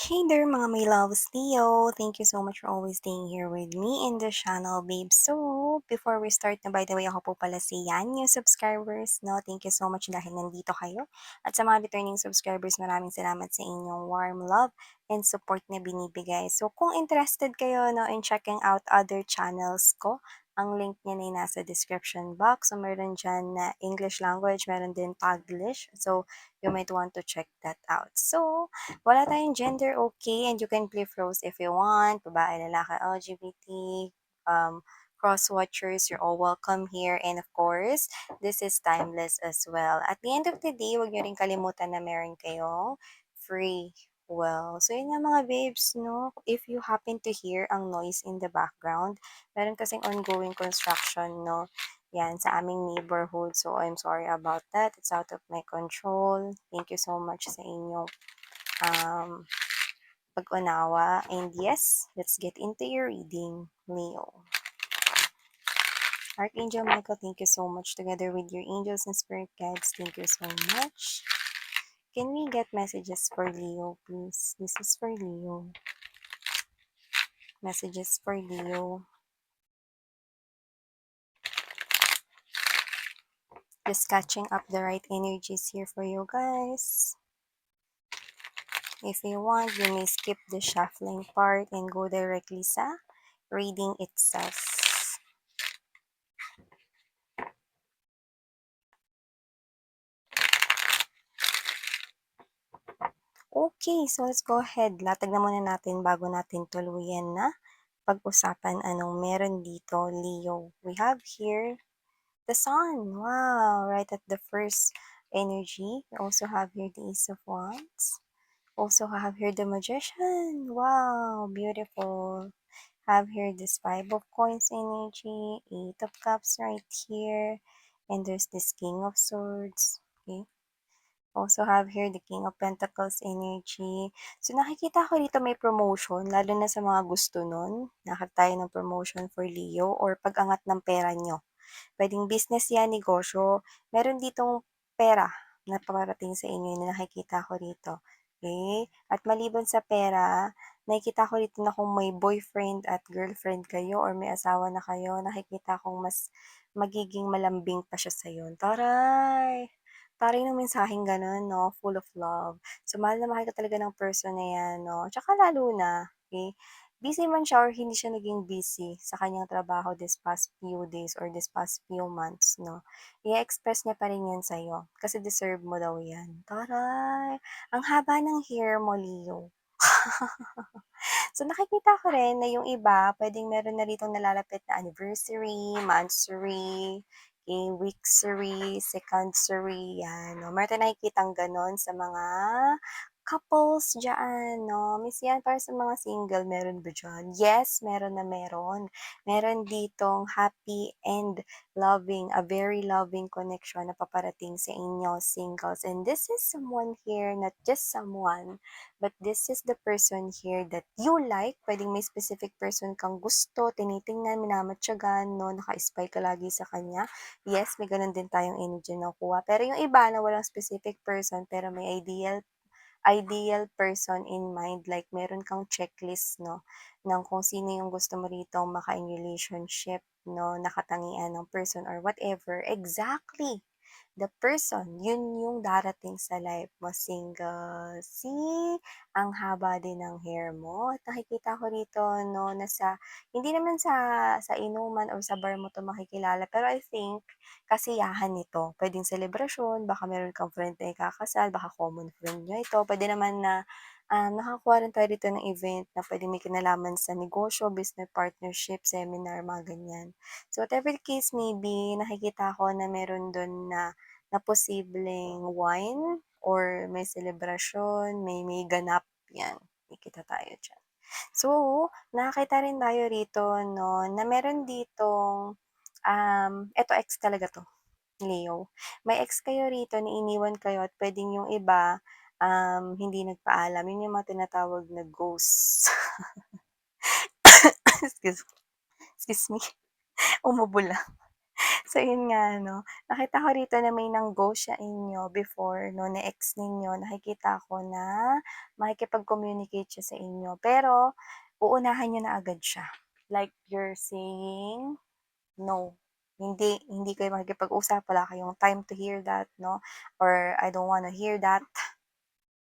Hey there mga my loves, Leo. Thank you so much for always staying here with me in the channel, babe. So, before we start na, by the way, ako po pala si Yan, new subscribers, no? Thank you so much dahil nandito kayo. At sa mga returning subscribers, maraming salamat sa inyong warm love and support na binibigay. So, kung interested kayo, no, in checking out other channels ko, ang link niya ay nasa description box. So, meron dyan na English language, meron din Taglish. So, you might want to check that out. So, wala tayong gender, okay, and you can play roles if you want, babae, lalaki, LGBT, cross-watchers, you're all welcome here. And of course, this is timeless as well. At the end of the day, huwag nyo rin kalimutan na meron kayong free well. So, yun nga mga babes, no? If you happen to hear ang noise in the background, meron kasing ongoing construction, no? Yan, sa aming neighborhood. So, I'm sorry about that. It's out of my control. Thank you so much sa inyong um, pag-unawa. And yes, let's get into your reading, Leo. Archangel Michael, thank you so much. Together with your angels and spirit guides, thank you so much. Can we get messages for Leo, please? This is for Leo. Messages for Leo. Just catching up the right energies here for you guys. If you want, you may skip the shuffling part and go directly sa reading itself. Okay, so let's go ahead. Latag na muna natin bago natin tuluyan na pag-usapan anong meron dito, Leo. We have here the sun. Wow, right at the first energy. We also have here the Ace of Wands. Also have here the Magician. Wow, beautiful. Have here this Five of Coins energy, Eight of Cups right here. And there's this King of Swords. Okay. Also have here the King of Pentacles energy. So nakikita ko dito may promotion, lalo na sa mga gusto nun. Nakakita tayo ng promotion for Leo or pag-angat ng pera nyo. Pwedeng business yan, negosyo. Meron ditong pera na paparating sa inyo na nakikita ko rito. Okay? At maliban sa pera, nakikita ko dito na kung may boyfriend at girlfriend kayo or may asawa na kayo, nakikita kong mas magiging malambing pa siya sa'yo. Taray! Taray ng mensaheng gano'n, no? Full of love. So, mahal na mahal ka talaga ng person na yan, no? Tsaka lalo na, okay? Busy man siya or hindi siya naging busy sa kanyang trabaho this past few days or this past few months, no? I-express niya pa rin yan sa'yo kasi deserve mo daw yan. Taray! Ang haba ng hair mo, Leo. So, nakikita ko rin na yung iba, pwedeng meron na ritong nalalapit na anniversary, monthsary, okay, weeksary, secondsary, yan. No? Meron tayong nakikitang ganon sa mga couples dyan, no? Miss yan, para sa mga single, meron ba dyan? Yes, meron na meron. Meron ditong happy and loving, a very loving connection na paparating sa inyo, singles. And this is someone here, not just someone, but this is the person here that you like. Pwedeng may specific person kang gusto, tinitingnan, minamatyagan, no? Naka-spy ka lagi sa kanya. Yes, may ganun din tayong energy na kuha. Pero yung iba na walang specific person, pero may ideal person in mind, like meron kang checklist, no, ng kung sino yung gusto mo rito maka in relationship, no, nakatangian ng person or whatever. Exactly the person, yun yung darating sa life mo, single. See, ang haba din ng hair mo. At nakikita ko rito, no, hindi naman sa inuman or sa bar mo to makikilala, pero I think, kasiyahan nito. Pwedeng selebrasyon, baka meron kang friend na ikakasal, baka common friend nyo ito. Pwede naman na nakakuha rin tayo dito ng event na pwede may kinalaman sa negosyo, business partnership, seminar, mga ganyan. So, whatever the case may be, nakikita ko na meron doon na posibleng wine or may selebrasyon, may ganap, yan. Nakikita tayo dyan. So, nakakita rin tayo rito, no, na meron ditong, eto ex talaga to, Leo. May ex kayo rito na iniwan kayo at pwedeng yung iba, hindi nagpaalam. Yun yung mga tinatawag na ghost. Excuse, excuse me. Umubo lang. So yun nga 'no, nakita ko rito na may nang-ghost sa inyo before 'no, na ex ninyo. Nakikita ko na makikipag-communicate siya sa inyo, pero uunahan niyo na agad siya. Like you're saying, "No." Hindi kayo makikipag-usap, wala kayong time to hear that 'no, or, "I don't wanna hear that."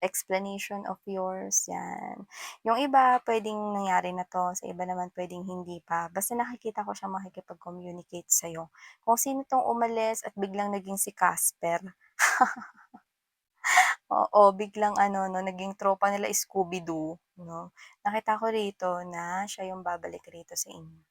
Explanation of yours, 'yan. Yung iba puwedeng nangyari na 'to, sa iba naman puwedeng hindi pa. Basta nakikita ko siyang makikipag-communicate sa'yo. Kung sino 'tong umalis at biglang naging si Casper, oo, biglang ano 'no, naging tropa nila Scooby-Doo 'no. Nakita ko rito na siya yung babalik rito sa inyo.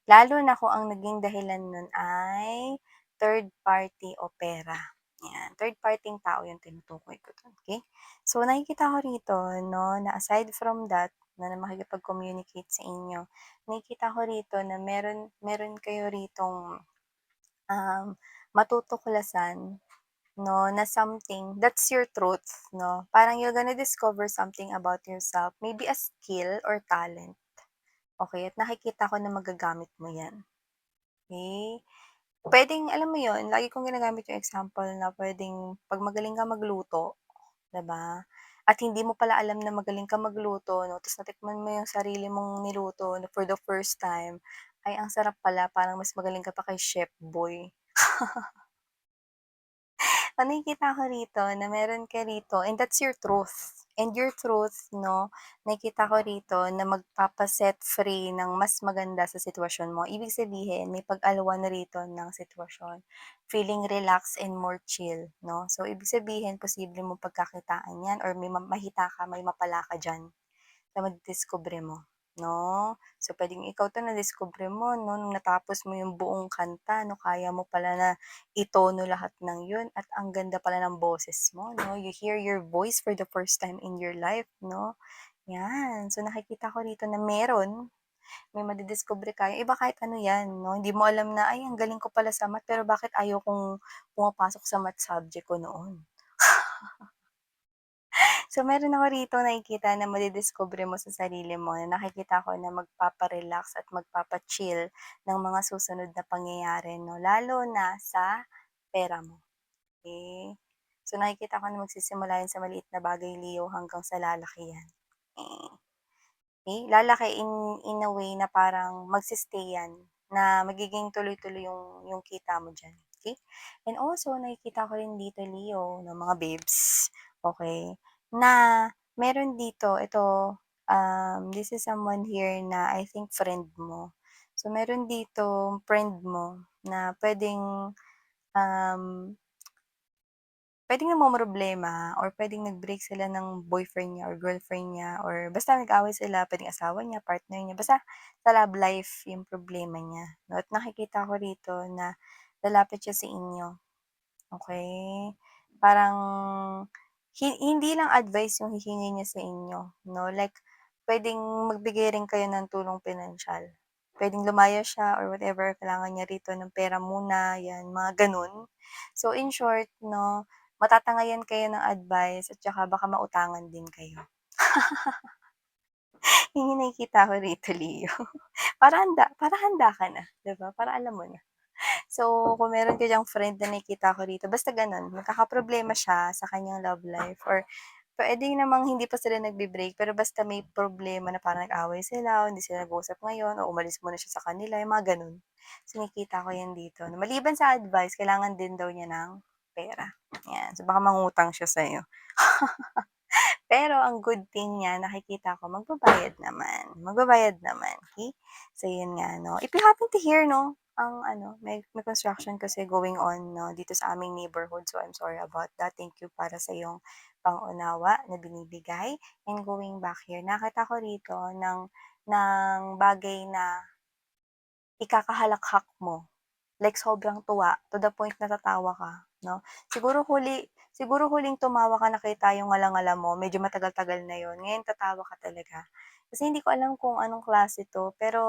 Lalo na kung ang naging dahilan nun ay third party o pera, 'yan. Third party-ng tao yung tinutukoy ko dun, okey? So, nakikita ko rito 'no, na aside from that, na makikipag-communicate sa inyo, nakikita ko rito na meron meron kayo ritong, um, matutuklasan 'no, na something that's your truth 'no. Parang you're gonna discover something about yourself, maybe a skill or talent, okey? At nakikita ko na magagamit mo 'yan. Okay. Puwedeng alam mo 'yun, lagi kong ginagamit yung example na puwedeng 'pag magaling ka magluto, 'di ba, at hindi mo pala alam na magaling ka magluto 'no, ta's natikman mo yung sarili mong niluto na for the first time, ay ang sarap pala, parang mas magaling ka pa kay Chef Boy. Nakikita ko rito na meron ka rito and that's your truth. And your truth 'no, nakikita ko rito na magpapa-set free ng mas maganda sa sitwasyon mo. Ibig sabihin may pag-alwa na rito ng sitwasyon, feeling relaxed and more chill 'no. So ibig sabihin posible mong pagkakitaan 'yan or may mahita ka, may mapala ka diyan. Na madiskubre mo, 'no? So, puwedeng ikaw 'to nadiskubre mo 'no, nung natapos mo yung buong kanta 'no, kaya mo pala na itono lahat ng yun at ang ganda pala ng boses mo 'no, you hear your voice for the first time in your life 'no, 'yan. So, nakikita ko rito na may madidiskubre ka, yung iba kahit ano 'yan 'no, hindi mo alam na, "Ay, ang galing ko pala sa math pero bakit ayaw kong pumapasok sa math subject ko noon." So, meron ako rito nakikita na madidiskubre mo sa sarili mo na nakikita ko na magpapa-relax at magpapa-chill ng mga susunod na pangyayari 'no, lalo na sa pera mo, okey? So, nakikita ko na magsisimula 'yan sa maliit na bagay, Leo, hanggang sa lalaki 'yan, eh. Lalaki in a way na parang magse-stay 'yan, na magiging tuloy-tuloy yung kita mo diyan, okey? And also nakikita ko rin dito, Leo, ng mga babes, okey, na meron dito ito, this is someone here na I think friend mo. So meron ditong friend mo na puwedeng, um puwedeng namomroblema or puwedeng nag-break sila ng boyfriend niya or girlfriend niya or basta nag-away sila, puwedeng asawa niya, partner niya, basta sa love life yung problema niya 'no, at nakikita ko rito na lalapit siya sa inyo, okey? Parang hindi lang advice yung hihingi niya sa inyo 'no, like puwedeng magbigay rin kayo ng tulong pinansiyal. Puwedeng lumaya siya or whatever, kailangan niya rito ng pera muna, 'yan, mga gano'n. So in short 'no, matatangayan kayo ng advice at saka baka mautangan din kayo. Yun yung nakikita ko rito, Leo. Para handa ka na, 'di ba? Para alam mo na. So, kung meron ka diyang friend na nakikita ko rito, basta gano'n, magkakaproblema siya sa kanyang love life or puwede namang hindi pa sila nagbe-break pero basta may problema na parang nag-away sila o hindi sila nag-uusap ngayon o umalis muna siya sa kanila, yung mga gano'n. So, nakikita ko 'yan dito na maliban sa advice, kailangan din daw niya ng pera, 'yan. So, baka mangutang siya sa'yo. Pero ang good thing niya nakikita ko magbabayad naman, okey? So yun nga 'no, if you happen to hear 'no, ang ano may construction kasi going on 'no, dito sa aming neighborhood, so I'm sorry about that. Thank you para sa iyong pang-unawa na binibigay. And going back here, nakita ko rito ng bagay na ikakahalakhak mo. Like sobrang tuwa to the point na tatawa ka 'no. Siguro huling tumawa ka nakita yung ngala-ngala mo medyo matagal-tagal na yun, ngayon tatawa ka talaga. Kasi hindi ko alam kung anong klase 'to, pero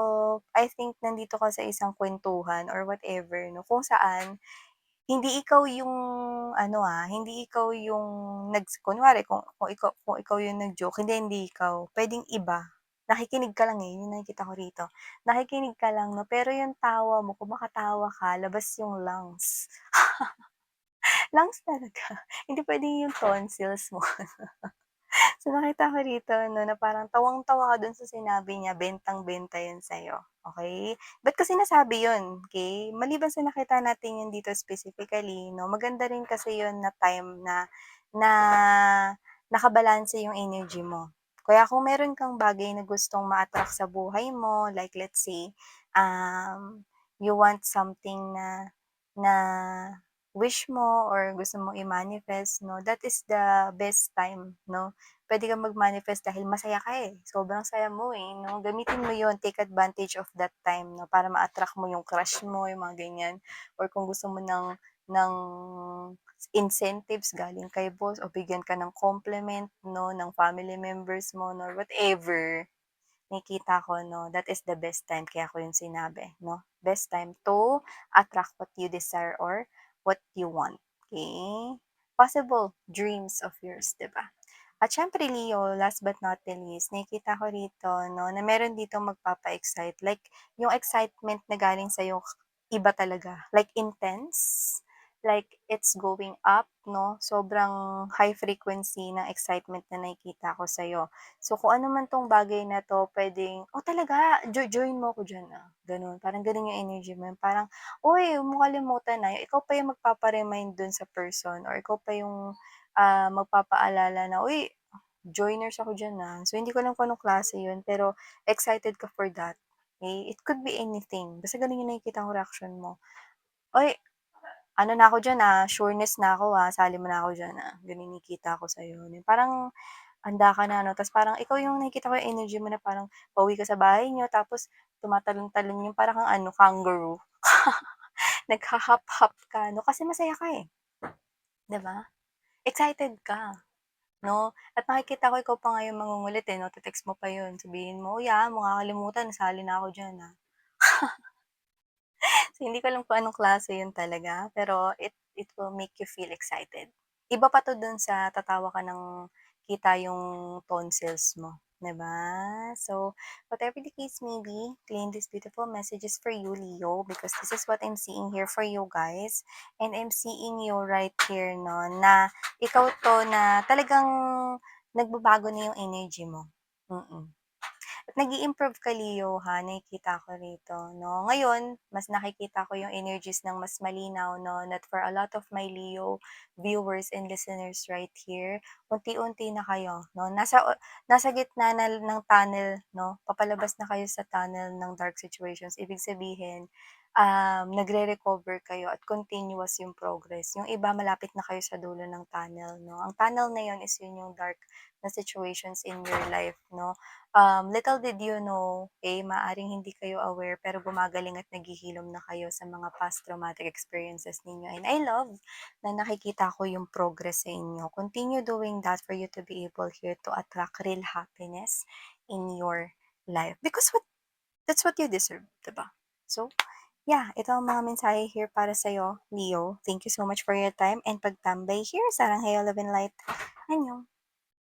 I think nandito ka sa isang kuwentuhan or whatever 'no, kung saan hindi ikaw yung ano, hindi ikaw yung kunwari kung ikaw yung nag-joke, hindi ikaw, puwedeng iba nakikinig ka lang, eh, yun yung nakikita ko rito. Nakikinig ka lang 'no, pero yung tawa mo kung makatawa ka labas yung lungs. Lungs talaga, hindi puwedeng yung tonsils mo. So, nakita ko rito 'no, na parang tawang-tawa ka dun sa sinabi niya, bentang-benta yun sa'yo, okey? Ba't ko sinasabi yun, okey? Maliban sa nakita natin yun dito specifically 'no, maganda rin kasi yun na time na na nakabalanse yung energy mo. Kaya kung meron kang bagay na gustong ma-attract sa buhay mo, like let's say, you want something na na wish mo or gusto mong i-manifest 'no, that is the best time 'no. Puwede kang mag-manifest dahil masaya ka, eh, sobrang saya mo, eh, 'no. Gamitin mo 'yun, take advantage of that time 'no, para ma-attract mo yung crush mo, yung mga ganyan. Or kung gusto mo ng incentives galing kay boss o bigyan ka ng compliment 'no, ng family members mo 'no, whatever. Nakikita ko 'no, that is the best time kaya ko 'yun sinabi 'no. Best time to attract what you desire or what you want, okay? Possible dreams of yours, 'di ba? At siyempre Leo, last but not the least, nakikita ko rito 'no, na meron ditong magpapa-excite, like yung excitement na galing sa'yo iba talaga, like intense, like it's going up 'no, sobrang high frequency ng excitement na nakikita ko sa'yo. So, kung ano man 'tong bagay na 'to puwedeng, "Oh, talaga join mo ko diyan, gano'n. Parang gano'n yung energy mo, yung parang, "Uy, huwag mo kalimutan, ikaw pa yung magpapa-remind dun sa person or ikaw pa yung, magpapaalala na, "Uy, joiners ako diyan, So, hindi ko alam kung anong klase yun, pero excited ka for that, okey? It could be anything, basta gano'n yung nakikita kong reaksyon mo. "Uy, ano na ako diyan, sureness na ako, sali mo na ako diyan, gano'n yung nakikita ko sa'yo. Yung parang handa ka na 'no, ta's parang ikaw yung nakikita ko yung energy mo na parang pauwi ka sa bahay niyo tapos tumatalon-talon yung parang kang ano, kangaroo. Nagha-hop-hop ka 'no, kasi masaya ka, eh, 'di ba? Excited ka 'no, at makikita ko ikaw pa nga yung mangungulit, eh, 'no, te-text mo pa yun, sabihin mo, "Uy, mo nga kalimutan nasali na ako diyan, So, hindi ko alam kung anong klase yun talaga, pero it will make you feel excited. Iba pa 'to dun sa tatawa ka ng kita yung tonsils mo, 'di ba? So, whatever the case may be, claim this beautiful messages for you, Leo, because this is what I'm seeing here for you guys. And I'm seeing you right here 'no, na ikaw 'to na talagang nagbabago na yung energy mo. Mm. At nag-i-improve ka Leo ha, nakikita ko rito 'no. Ngayon, mas nakikita ko yung energies ng mas malinaw 'no, that for a lot of my Leo viewers and listeners right here, unti-unti na kayo 'no, nasa gitna na ng tunnel 'no, papalabas na kayo sa tunnel ng dark situations. Ibig sabihin, nagre-recover kayo at continuous yung progress. Yung iba malapit na kayo sa dulo ng tunnel 'no. Ang tunnel na yun is yun yung dark na situations in your life 'no. Little did you know, maaaring hindi kayo aware pero gumagaling at naghihilom na kayo sa mga past traumatic experiences ninyo. And I love na nakikita ko yung progress sa inyo. Continue doing that for you to be able here to attract real happiness in your life. Because that's what you deserve, diba? So, yeah, ito ang mga mensahe here para sa'yo, Leo. Thank you so much for your time and pagtambay here sa Ranghayo Love and Light. Annyeong!